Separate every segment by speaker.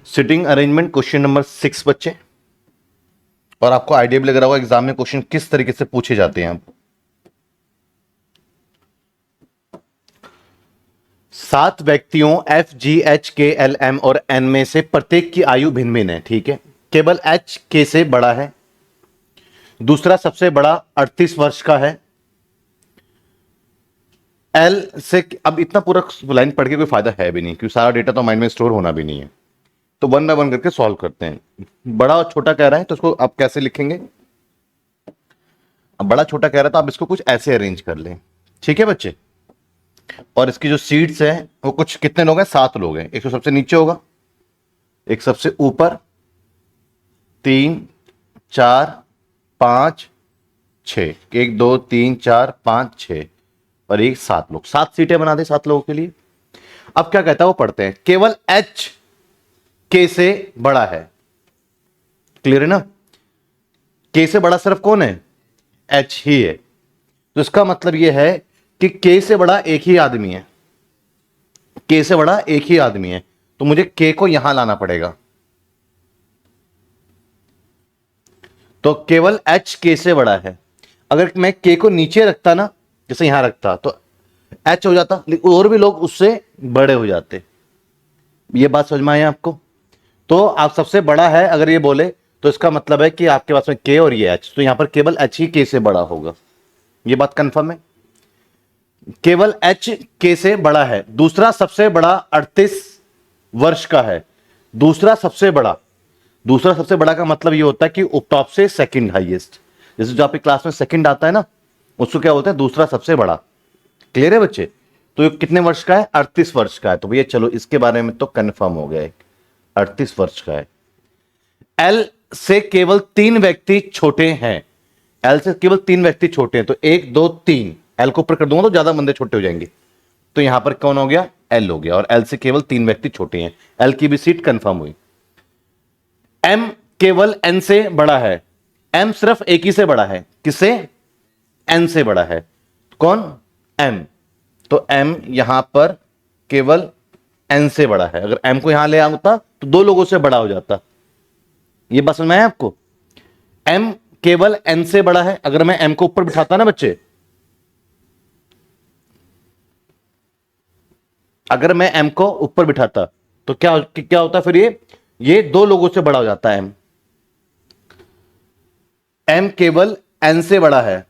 Speaker 1: Sitting arrangement question number 6 बच्चे। और आपको आइडिया भी लग रहा होगा एग्जाम में क्वेश्चन किस तरीके से पूछे जाते हैं। 7 व्यक्तियों एफ जी एच के एल एम और एन में से प्रत्येक की आयु भिन्न भिन्न है। ठीक है, केवल एच के से बड़ा है, दूसरा सबसे बड़ा 38 वर्ष का है। एल से, अब इतना पूरा लाइन पढ़ के कोई फायदा है भी नहीं क्योंकि सारा डेटा तो माइंड में स्टोर होना भी नहीं है, तो वन बाय वन करके सॉल्व करते हैं। बड़ा और छोटा कह रहा है तो इसको आप कैसे लिखेंगे? अब बड़ा छोटा कह रहा है तो आप इसको कुछ ऐसे अरेंज कर लें। ठीक है बच्चे, और इसकी जो सीट्स है वो कुछ कितने लोग हैं? 7 लोग हैं। एक तो सबसे नीचे होगा, एक सबसे ऊपर, 3 4 5 6, 1 2 3 4 5 6 और एक 7 लोग। 7 सीटें बना दे 7 लोगों के लिए। अब क्या कहता है वो पढ़ते हैं। केवल एच के से बड़ा है। क्लियर है ना? के से बड़ा सिर्फ कौन है? एच ही है। तो इसका मतलब यह है कि के से बड़ा एक ही आदमी है। के से बड़ा एक ही आदमी है, तो मुझे के को यहां लाना पड़ेगा। तो केवल एच के से बड़ा है। अगर मैं के को नीचे रखता ना, जैसे यहां रखता, तो एच हो जाता, लेकिन और भी लोग उससे बड़े हो जाते। ये बात समझ में आई आपको? तो आप सबसे बड़ा है अगर ये बोले तो इसका मतलब है कि आपके पास में के और ये एच, तो यहां पर केवल एच ही के से बड़ा होगा। ये बात कंफर्म है? केवल एच के से बड़ा है, दूसरा सबसे बड़ा 38 वर्ष का है। दूसरा सबसे बड़ा का मतलब ये होता है कि टॉप से सेकंड हाईएस्ट। जैसे जो आपकी क्लास में सेकंड आता है ना, उसको क्या बोलते हैं? दूसरा सबसे बड़ा। क्लियर है बच्चे? तो ये कितने वर्ष का है? 38 वर्ष का है। तो भैया चलो इसके बारे में तो कंफर्म हो गया, 38 वर्ष का है। एल से केवल 3 व्यक्ति छोटे हैं। एल से केवल 3 व्यक्ति छोटे हैं, तो 1 2 3, एल को ऊपर कर दूंगा तो ज्यादा बंदे छोटे हो जाएंगे। तो यहां पर कौन हो गया? एल हो गया। और एल से केवल 3 व्यक्ति छोटे हैं, एल की भी सीट कंफर्म हुई। एम केवल एन से बड़ा है। एम सिर्फ एक ही से बड़ा है। किससे? एन से बड़ा है। कौन? एम। तो एम यहां पर केवल एन से बड़ा है। अगर एम को यहां ले आता तो 2 लोगों से बड़ा हो जाता। ये बात समझ में है आपको? एम केवल एन से बड़ा है। अगर मैं एम को ऊपर बिठाता ना बच्चे, अगर मैं एम को ऊपर बिठाता तो क्या होता? फिर ये 2 लोगों से बड़ा हो जाता है। एम केवल एन से बड़ा है।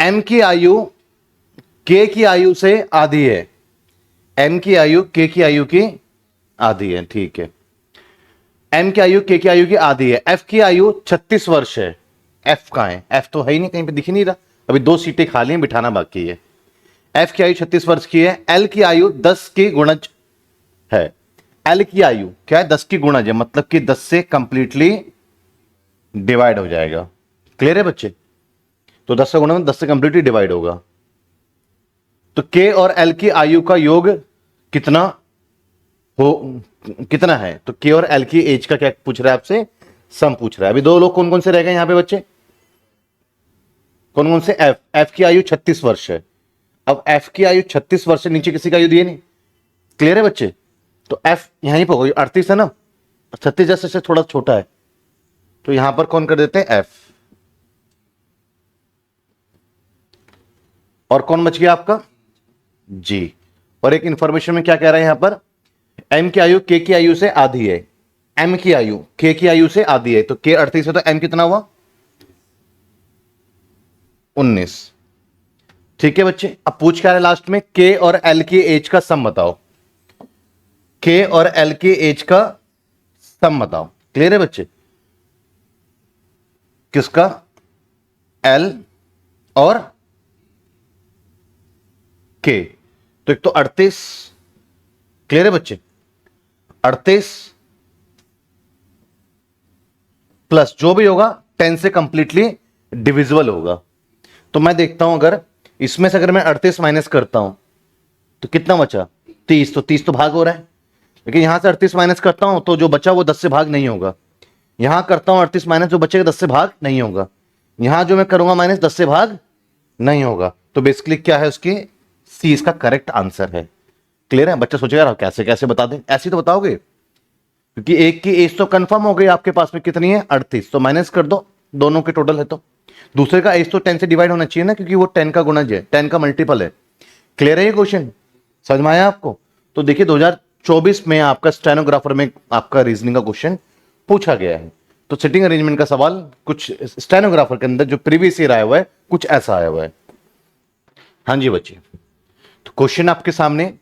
Speaker 1: एम की आयु के की आयु से आधी है। एम की आयु के की आयु की आधी है। ठीक है, एम की आयु के की आयु की आधी है। एफ की आयु 36 वर्ष है। एफ कहां है? एफ तो है ही नहीं, कहीं पे दिख ही नहीं रहा। अभी 2 सीटें खाली हैं, बिठाना बाकी है। एफ की आयु 36 वर्ष की है। एल की आयु 10 की गुणज है। एल की आयु क्या है? 10 की गुणज है, मतलब कि 10 से कंप्लीटली डिवाइड हो जाएगा। क्लियर है बच्चे? तो 10 से गुणा में 10 से कंप्लीटली डिवाइड होगा। तो के और एल की आयु का योग कितना है? तो के और एल की एज का क्या पूछ रहा है आपसे? सम पूछ रहा है। अभी 2 लोग कौन कौन से रह गए यहां पे बच्चे? कौन कौन से? एफ की आयु 36 वर्ष है। अब एफ की आयु 36 वर्ष से नीचे किसी का आयु दिए नहीं। क्लियर है बच्चे? तो एफ यहीं पर होगा, 38 है ना, 36 जैसे से थोड़ा छोटा है, तो यहां पर कौन कर देते हैं? एफ। और कौन बच गया आपका? जी। और एक इंफॉर्मेशन में क्या कह रहा है यहां पर? एम की आयु के की आयु से आधी है। एम की आयु के की आयु से आधी है, तो के 38 है तो एम कितना हुआ? 19। ठीक है बच्चे, अब पूछ क्या है लास्ट में? के और एल की एज का सम बताओ। के और एल की एज का सम बताओ। क्लियर है बच्चे? किसका? एल और के। तो एक तो 38। क्लियर है बच्चे? 38 प्लस जो भी होगा 10 से कंप्लीटली डिविजिबल होगा। तो मैं देखता हूं, अगर इसमें से अगर मैं 38 माइनस करता हूं तो कितना बचा? 30। तो 30 तो भाग हो रहा है, लेकिन यहां से 38 माइनस करता हूं तो जो बचा वो 10 से भाग नहीं होगा। यहां करता हूं 38 माइनस, जो बचेगा 10 से भाग नहीं होगा। यहां जो मैं करूंगा माइनस 10 से भाग नहीं होगा। तो बेसिकली क्या है उसकी? सी इसका करेक्ट आंसर है। क्लियर है? बच्चा सोचेगा यार कैसे कैसे बता दें, ऐसे तो बताओगे, क्योंकि एक की एज तो कंफर्म हो गई आपके पास में, कितनी है 38, तो माइनस कर दो, दोनों के टोटल है तो। दूसरे का एज तो 10 से डिवाइड होना चाहिए ना, क्योंकि वो 10 का गुणज है, 10 का मल्टीपल है। क्लियर है ये क्वेश्चन? समझ में आया आपको? तो देखिए 2024 में आपका स्टेनोग्राफर में आपका रीजनिंग का क्वेश्चन पूछा गया है। तो सिटिंग अरेंजमेंट का सवाल कुछ स्टेनोग्राफर के अंदर जो प्रीवियस ईयर आया हुआ है कुछ ऐसा आया हुआ है। हाँ जी बच्चे, तो क्वेश्चन आपके सामने,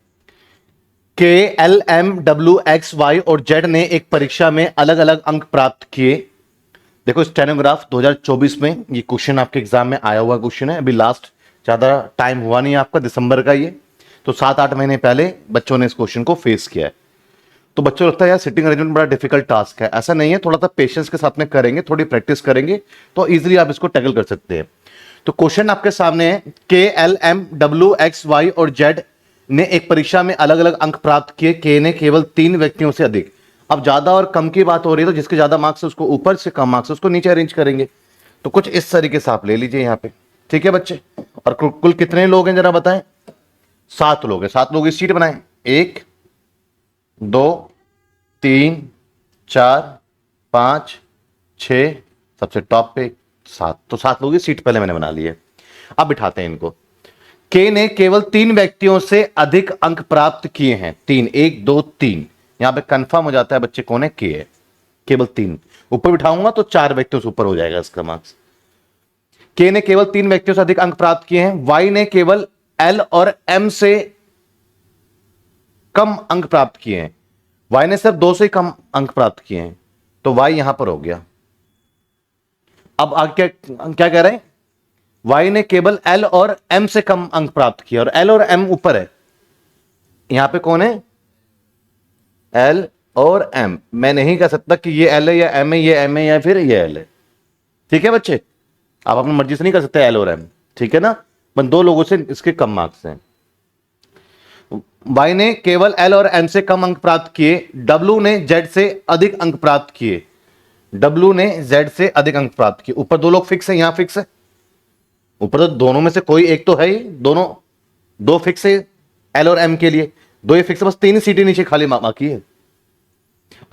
Speaker 1: K L M W X Y और जेड ने एक परीक्षा में अलग अलग अंक प्राप्त किए। देखो स्टेनोग्राफ 2024 में ये क्वेश्चन आपके एग्जाम में आया हुआ क्वेश्चन है, अभी लास्ट ज्यादा टाइम हुआ नहीं आपका, दिसंबर का ये, तो 7-8 महीने पहले बच्चों ने इस क्वेश्चन को फेस किया है। तो बच्चों लगता है यार सिटिंग अरेंजमेंट बड़ा डिफिकल्ट टास्क है, ऐसा नहीं है, थोड़ा सा पेशेंस के साथ में करेंगे, थोड़ी प्रैक्टिस करेंगे तो इजीली आप इसको टैकल कर सकते हैं। तो क्वेश्चन आपके सामने है, K L M W X Y और जेड ने एक परीक्षा में अलग अलग अंक प्राप्त किए, के ने केवल 3 व्यक्तियों से अधिक। अब ज्यादा और कम की बात हो रही है, तो जिसके ज्यादा मार्क्स है उसको ऊपर से कम मार्क्स है उसको नीचे अरेंज करेंगे। तो कुछ इस तरीके से आप ले लीजिए यहाँ पे, ठीक है बच्चे। और कुल कितने लोग हैं जरा बताएं? 7 लोग हैं। 7 लोग की सीट बनाएं, 1 2 3 4 5 6, सबसे टॉप पे 7, तो 7 लोगों की सीट पहले मैंने बना ली है। अब बिठाते हैं इनको। के ने केवल 3 व्यक्तियों से अधिक अंक प्राप्त किए हैं, 3, 1 2 3, यहां पे कंफर्म हो जाता है बच्चे कौन है, के है, केवल 3। ऊपर बिठाऊंगा तो 4 व्यक्तियों से ऊपर हो जाएगा इसका मार्क्स। के ने केवल 3 व्यक्तियों से अधिक अंक प्राप्त किए हैं, वाई ने केवल एल और एम से कम अंक प्राप्त किए हैं, वाई ने सिर्फ 2 से कम अंक प्राप्त किए हैं, तो वाई यहां पर हो गया। अब आगे क्या कह रहे हैं, वाई ने केवल एल और एम से कम अंक प्राप्त किया, और एल और एम ऊपर है, यहां पे कौन है, एल और एम। मैं नहीं कह सकता कि ये एल है या एम है, ये एम है या फिर ये एल है, ठीक है बच्चे, आप अपनी मर्जी से नहीं कर सकते एल और एम, ठीक है ना, पर 2 लोगों से इसके कम मार्क्स हैं। वाई ने केवल एल और एम से कम अंक प्राप्त किए, डब्ल्यू ने जेड से अधिक अंक प्राप्त किए, डब्ल्यू ने जेड से अधिक अंक प्राप्त किए। ऊपर 2 लोग फिक्स है, यहां फिक्स है, ऊपर तो दोनों में से कोई एक तो है ही, दोनों 2 फिक्स है एल और एम के लिए, 2 ये फिक्स है, बस 3 ही सीटें नीचे खाली बाकी है।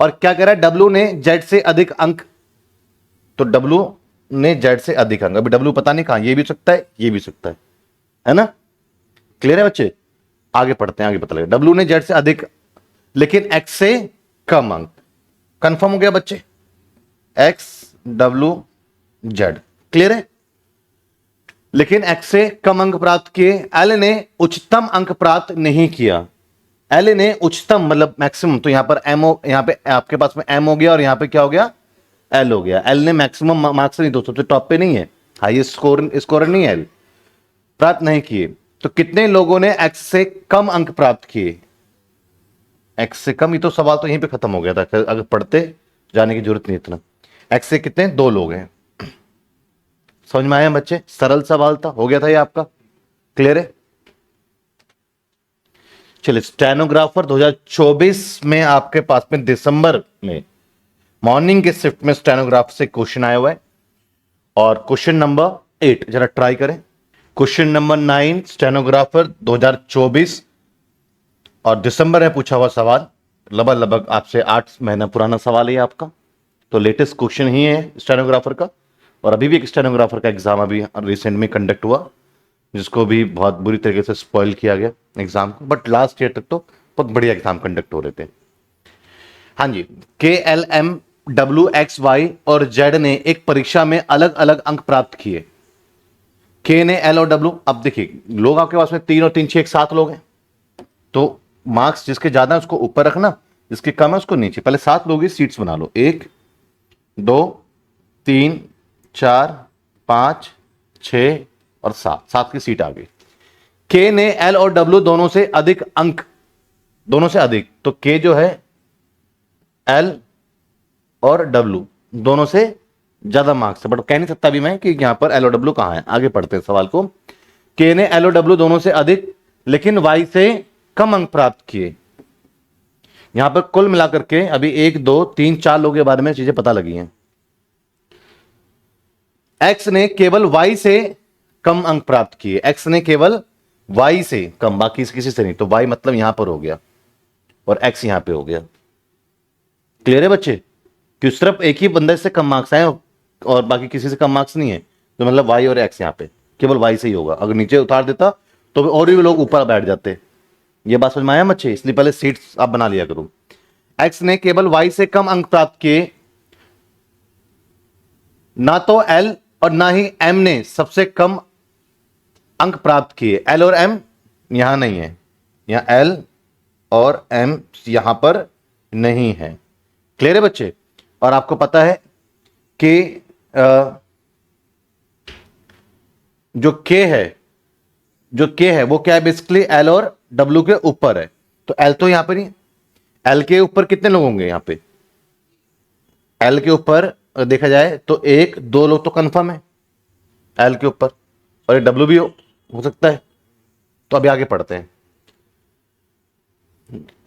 Speaker 1: और क्या कह रहा है, डब्ल्यू ने जेड से अधिक अंक, तो डब्ल्यू ने जेड से अधिक अंक, अभी डब्ल्यू पता नहीं कहां, ये भी सकता है ये भी सकता है ना, क्लियर है बच्चे? आगे पढ़ते हैं, आगे पता लगेगा। डब्ल्यू ने जेड से अधिक लेकिन एक्स से कम अंक, कंफर्म हो गया बच्चे, एक्स डब्ल्यू जेड, क्लियर है? लेकिन एक्स से कम अंक प्राप्त किए। एल ने उच्चतम अंक प्राप्त नहीं किया, एल ने उच्चतम मतलब मैक्सिमम, तो यहां पर एम हो, यहां पे आपके पास में एम हो गया और यहां पे क्या हो गया, एल हो गया। एल ने मैक्सिमम मार्क्स नहीं, तो सबसे टॉप पे नहीं है, हाईएस्ट स्कोर नहीं है, एल प्राप्त नहीं किए। तो कितने लोगों ने एक्स से कम अंक प्राप्त किए, एक्स से कम, ये तो सवाल तो यहीं पे खत्म हो गया था, अगर पढ़ते जाने की जरूरत नहीं इतना। एक्स से कितने, 2 लोग हैं, समझ में आया बच्चे? सरल सवाल था, हो गया था ये आपका, क्लियर है? चलिए स्टेनोग्राफर 2024 में आपके पास में दिसंबर में मॉर्निंग के शिफ्ट में स्टेनोग्राफ से क्वेश्चन आया हुआ है, और क्वेश्चन नंबर 8 जरा ट्राई करें। क्वेश्चन नंबर 9 स्टेनोग्राफर 2024 और दिसंबर में पूछा हुआ सवाल, लगभग आपसे 8 महीना पुराना सवाल है आपका, तो लेटेस्ट क्वेश्चन ही है स्टेनोग्राफर का। और अभी भी एक स्टेनोग्राफर का एग्जाम अभी रिसेंट में कंडक्ट हुआ, जिसको भी बहुत बुरी तरीके से स्पॉइल किया गया एग्जाम को, बट लास्ट ईयर तक तो बहुत बढ़िया एग्जाम कंडक्ट हो रहे थे। हाँ जी, K L M W X Y और जेड ने एक परीक्षा में अलग अलग अंक प्राप्त किए। के ने एल और डब्ल्यू, अब देखिए लोग आपके पास में 3 और 3 6 7 लोग हैं, तो मार्क्स जिसके ज्यादा है उसको ऊपर रखना, जिसके कम है उसको नीचे। पहले 7 लोगों की सीट्स बना लो, 1 2 3 4 5 6 और 7 की सीट आ गई। के ने एल और डब्ल्यू दोनों से अधिक अंक, दोनों से अधिक, तो के जो है एल और डब्ल्यू दोनों से ज्यादा मार्क्स है, बट कह नहीं सकता अभी मैं कि यहां पर एल और डब्ल्यू कहां है, आगे पढ़ते हैं सवाल को। के ने एल और डब्ल्यू दोनों से अधिक लेकिन वाई से कम अंक प्राप्त किए। यहां पर कुल मिलाकर के अभी 1 2 3 4 लोगों के बारे में चीजें पता लगी हैं। एक्स ने केवल वाई से कम अंक प्राप्त किए, एक्स ने केवल y से कम, बाकी किसी से नहीं, तो y मतलब यहां पर हो गया और x यहां पे हो गया। क्लियर है बच्चे? क्यों सिर्फ एक ही बंदे से कम मार्क्स आए और बाकी किसी से कम मार्क्स नहीं है, तो मतलब y और x यहां पे केवल y से ही होगा। अगर नीचे उतार देता तो और भी लोग ऊपर बैठ जाते। ये बात समझ में आया बच्चे? इसलिए पहले सीट्स आप बना लिया करो। x ने केवल y से कम अंक प्राप्त किए, ना तो l और ना ही m ने सबसे कम अंक प्राप्त किए। l और m यहां नहीं है, यहां l और m यहां पर नहीं है। क्लियर है बच्चे? और आपको पता है कि जो k है वो क्या है? बेसिकली l और w के ऊपर है। तो l तो यहां पर ही, l के ऊपर कितने लोग होंगे? यहां पे l के ऊपर देखा जाए तो एक दो लोग तो कंफर्म है l के ऊपर, और एक w भी हो सकता है। तो अभी आगे पढ़ते हैं।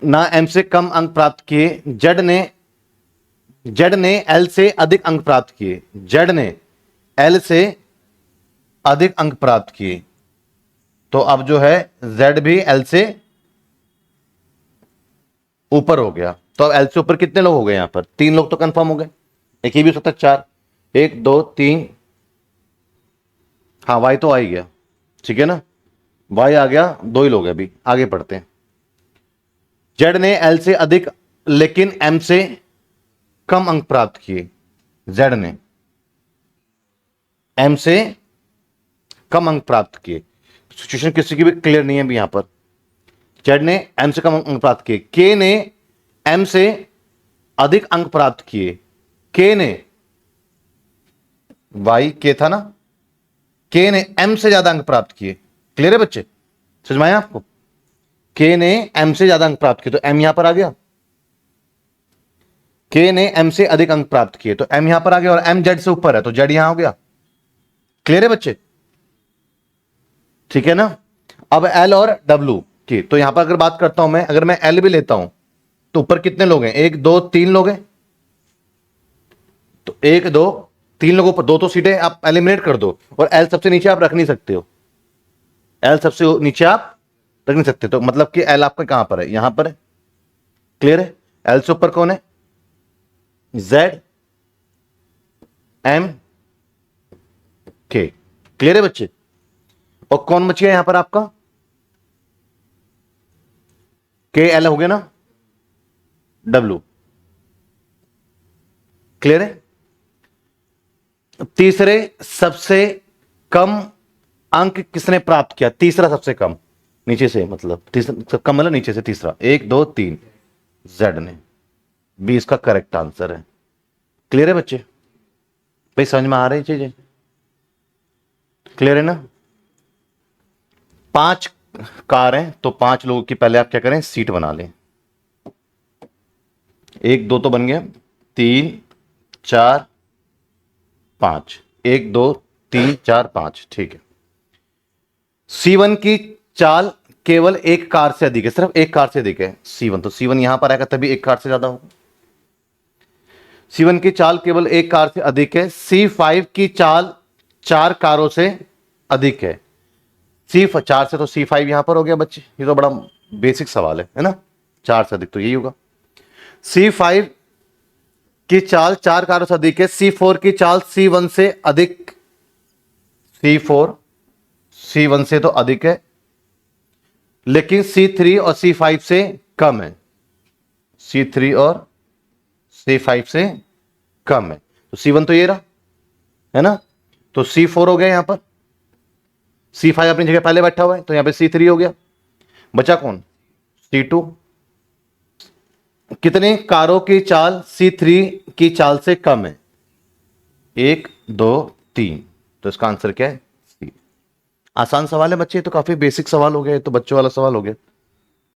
Speaker 1: ना m से कम अंक प्राप्त किए, z ने l से अधिक अंक प्राप्त किए। z ने l से अधिक अंक प्राप्त किए, तो अब जो है z भी l से ऊपर हो गया। तो अब l से ऊपर कितने लोग हो गए? यहां पर 3 लोग तो कंफर्म हो गए। एक ही भी हो सकता है 4, 1 2 3। हाँ y तो आ ही गया, ठीक है ना, y आ गया, 2 ही लोग हैं। अभी आगे पढ़ते हैं। z ने l से अधिक लेकिन m से कम अंक प्राप्त किए। z ने m से कम अंक प्राप्त किए। सिचुएशन किसी की भी क्लियर नहीं है अभी यहां पर। z ने m से कम अंक प्राप्त किए, k ने m से अधिक अंक प्राप्त किए। k ने y k था ना, k ने m से ज्यादा अंक प्राप्त किए। क्लियर है बच्चे? समझ में आया आपको? k ने m से ज्यादा अंक प्राप्त किए, तो m यहां पर आ गया। k ने m से अधिक अंक प्राप्त किए, तो m यहां पर आ गया, और m z से ऊपर है तो z यहां हो गया। क्लियर है बच्चे? ठीक है ना। अब l और w की, तो यहां पर अगर बात करता हूं मैं, अगर मैं l भी लेता हूं तो ऊपर कितने लोग हैं? 1 2 3 लोग हैं। तो 1 2 3 लोगों पर 2 तो सीटें आप एलिमिनेट कर दो, और l सबसे नीचे आप रख नहीं सकते हो। l सबसे नीचे आप रख नहीं सकते, तो मतलब कि l आपका कहां पर है? यहां पर है। क्लियर है? l से ऊपर कौन है? z m k। क्लियर है बच्चे? और कौन बच गया यहां पर आपका? के एल हो गया ना, W। क्लियर है? तीसरे सबसे कम अंक किसने प्राप्त किया? तीसरा सबसे कम नीचे से, मतलब तीसरा कम मतलब नीचे से तीसरा, 1 2 3 Z ने। बी इसका करेक्ट आंसर है। क्लियर है बच्चे? भाई समझ में आ रही चीजें? क्लियर है ना? 5 कार हैं, तो 5 लोगों की पहले आप क्या करें? सीट बना लें। 1 2 तो बन गया, 3 4 5, 1 2 3 4 5, ठीक है। C1 की चाल केवल एक कार से अधिक है, सिर्फ एक कार से अधिक है C1, तो C1 यहां पर आएगा तभी एक कार से ज्यादा होगा। C1 की चाल केवल एक कार से अधिक है। C5 की चाल 4 कारों से अधिक है। C4 से तो C5 यहां पर हो गया बच्चे, ये तो बड़ा बेसिक सवाल है ना? 4 से अधिक तो यही होगा। C5 की चाल 4 कारों से अधिक है। C4 की चाल C1 से अधिक, C4 C1 से तो अधिक है, लेकिन C3 और C5 से कम है। C3 और C5 से कम है, तो C1 तो ये रहा है ना, तो C4 हो गया यहां पर। C5 अपनी जगह पहले बैठा हुआ है, तो यहां पे C3 हो गया। बचा कौन? C2। कितने कारों की चाल C3 की चाल से कम है? 1 2 3, तो इसका आंसर क्या है? C। आसान सवाल है बच्चे, तो काफी बेसिक सवाल हो गया, तो बच्चों वाला सवाल हो गया।